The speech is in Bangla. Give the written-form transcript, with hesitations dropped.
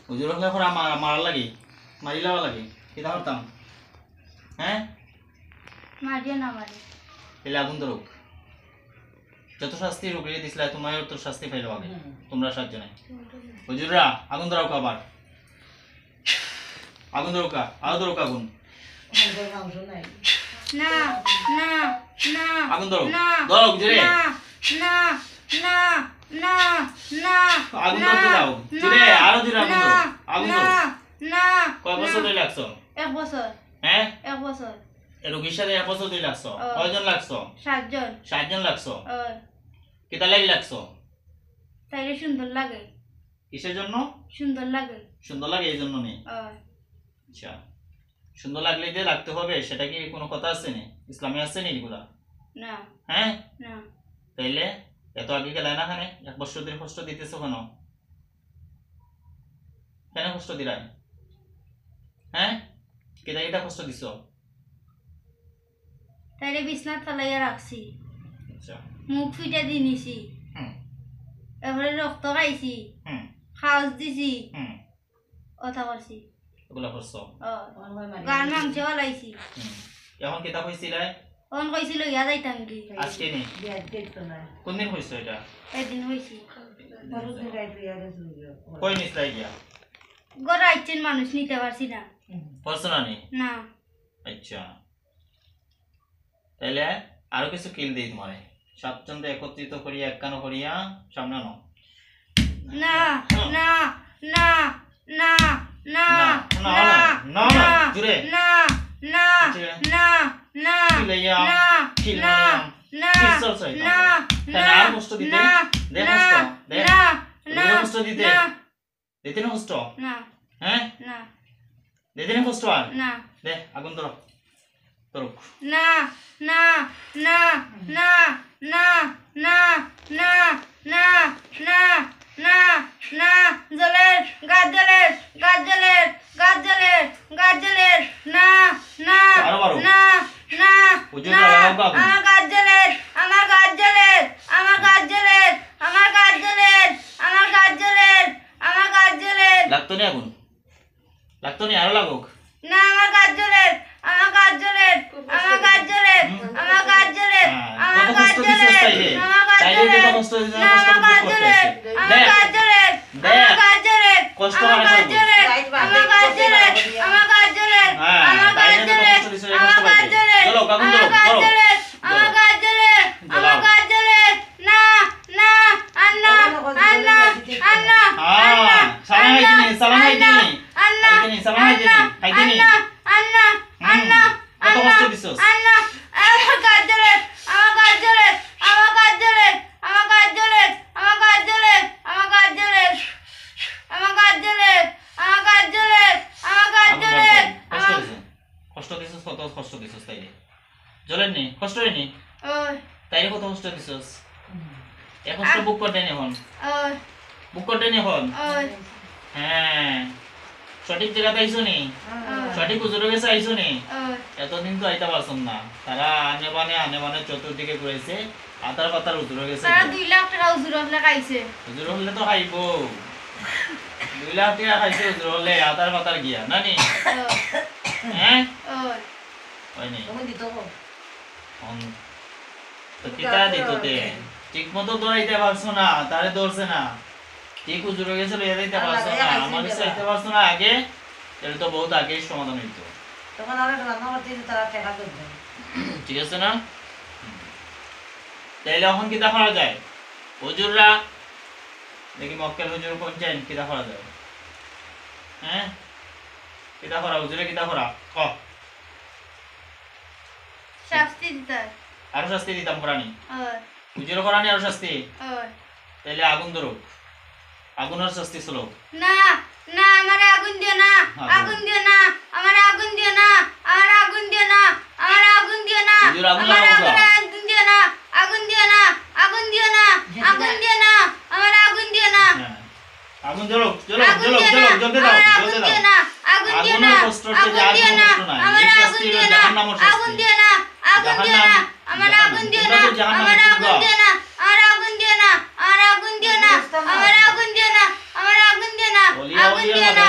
হুজুর হলে এখন মারা লাগে মারি লাওয়া লাগে কিতা করতাম হ্যাঁ মারিও না মারি এলে আগুন ধরুক যত শাস্তি রুগিয়ে দিছিল তোমার তো শাস্তি পাইলো আগে তোমরা 7 জনে হুজুররা আগুন ধরাও আবার আগুন ধরুক আরো ধরুক আগুন না না না আগুন ধরো না ধরো জোরে না না না না না আগুন ধরতে দাও জোরে আরো জোরে আগুন ধরো আগুন ধরো না কয় বছর ধরে লাগছো 1 বছর হ্যাঁ 1 বছর এই রোগীর সাথে 1 বছর ধরে লাগছো কয়জন লাগছো 7 জন 7 জন লাগছো কিতা লাগি লাগছো তাইলে সুন্দর লাগে কিসের জন্য সুন্দর লাগে এই জন্য নেই আচ্ছা সুন্দর লাগলে যে লাগতে হবে সেটা কি কোনো কথা আছে নি ইসলামে আছে নি এগুলা না হ্যাঁ না তাইলে এত আগে গেলে না খানে 1 বছর ধরে কষ্ট দিতেছো কেন কষ্ট দিলাই হ্যাঁ কেটা কেটা কষ্ট দিছো তাইলে বিছনাত ফেলাইয়া রাখছি আচ্ছা মুখ ফিটা দি নিছি এবারে রক্ত খাইছি খাওয়াজ দিছি কথা করছি এগুলা করছো গান মাংস লাইছি এখন কেটা হইছিলে অন কইছিল ইয়া যাইতাম কি আজকে নি কোন দিন হইছে এটা এদিন হইছি কই নিছলাই গিয়া গড় আইছেন মানুষ নিতে পারছি না পারছনা নি না আচ্ছা তাহলে আরো কিছু কিল দেই তোমারে 7 জন একত্রিত করিয়া একখানো করিয়া সামনে নাও না না না না না না না না জুরে না না না না কিলাইয়া না না কিসল সাইতা না না আর কষ্ট দিতে দে কষ্ট দে না কষ্ট দিতে দিতে না কষ্ট না হ্যাঁ না দিতে না কষ্ট আর না দে আগুন ধরো ধরুক না না না না না না না না না না না জলের গাছ জলের গাছ জলের গাছ জলের গাছ জলের না না না না আমার গাছ জলের আমার গাছ জলের আমার গাছ জলের আমার গাছ জলের আমার গাছ জলের আমার গাছ জলের লাগতো নি আগুন লাগতো নি আরো লাগুক না আমার গাছ জলের আমার গাছ জলের আমার গাছ জলের আমার গাছ জলের আমার গাছ জলের আমার গাছ জলের কষ্ট দিতে আমার গাছ জলের আমার গাছ জলের আমার গাছ জলের কষ্ট আমার গাছ জলের আমার গাছ জলের আমার গাছ জলের আমার গাছ জলের আমার গাছ জলের চলো আগুন ধরো আমার গাছ জলের আমার গাছ জলের আমার গাছ জলের না না আন্না আন্না আন্না হ্যাঁ সালাম হাইদিনি আন্না সালাম হাইদিনি আন্না আন্না কত কষ্ট দিছস আন্না আমার গাছ জলের আমার গাছ জলের আমার গাছ জলের আমার গাছ জলের আমার গাছ জলের আমার গাছ জলের আমার গাছ জলের আমার গাছ জলের আমার গাছ জলের কষ্ট দিছস কত কষ্ট দিছস তাইলে জলের নি কষ্ট হয়নি তাইলে কত কষ্ট দিছস এ কষ্ট বুক করতে নি হন বুক করতে নি হন হ্যাঁ সঠিক জায়গাতে আইছো নি সঠিক হুজুরের কাছে আইছো নি এতদিন তো আইতা পারছন না তারা আনে বানে চতুর্দিকে ঘুরেছে আতার পাতার হুজুরের কাছে তারা 2 লাখ টাকা হুজুর হলে খাইছে হুজুর হলে তো খাইবো 2 লাখ টাকা খাইছে হুজুর হলে আতার পাতার গিয়া নানি হ্যাঁ ওই নেই তো কিতা দিত তে ঠিক মতো দৌড়াইতে পারছো না তারে দৌড়ছে না ঠিক হুজুরের কাছে লইয়া যাইতে পারছো না আমার কাছে আইতে পারছো না আগে তাহলে তো বহুত আগে সমাধান হইতো তখন আরে রান্না করতে তারা টাকা দেবে ঠিক আছে না তাইলে এখন কিতা করা যায় হুজুররা দেখি মক্কেল হুজুর কোন চাইন কিতা করা যায় হ্যাঁ কিতা করা হুজুরে কিতা করা ক শাস্তি দিতে আরো শাস্তি দিতাম করানি হুজুরে করানি আরো শাস্তি তাইলে আগুন ধরুক আগুনের শাস্তি চলো না না আমারে আগুন দিও না আগুন দিও না আমারে আগুন দিও না আমারে আগুন দিও না আমারে আগুন দিও না হুজুর আগুন আমারে লাগাও আগুন দিও না আগুন দিও না আগুন দিও না আগুন দিও না আমারে আগুন দিও না আগুন ধরুক জ্বলতে দাও আগুন দিও না আগুন দিও না আগুনের কষ্ট হচ্ছে যে আগুন কষ্ট না এই শাস্তি হলো জাহান্নামের শাস্তি আগুন দিও না আগুন দিও না আমারে আগুন দিও না আমারে আগুন দিও না আমারে আগুন দিও না আমারে আগুন দিও না আমারে আগুন দিও না আমারে আগুন দিও না আগুন দিও না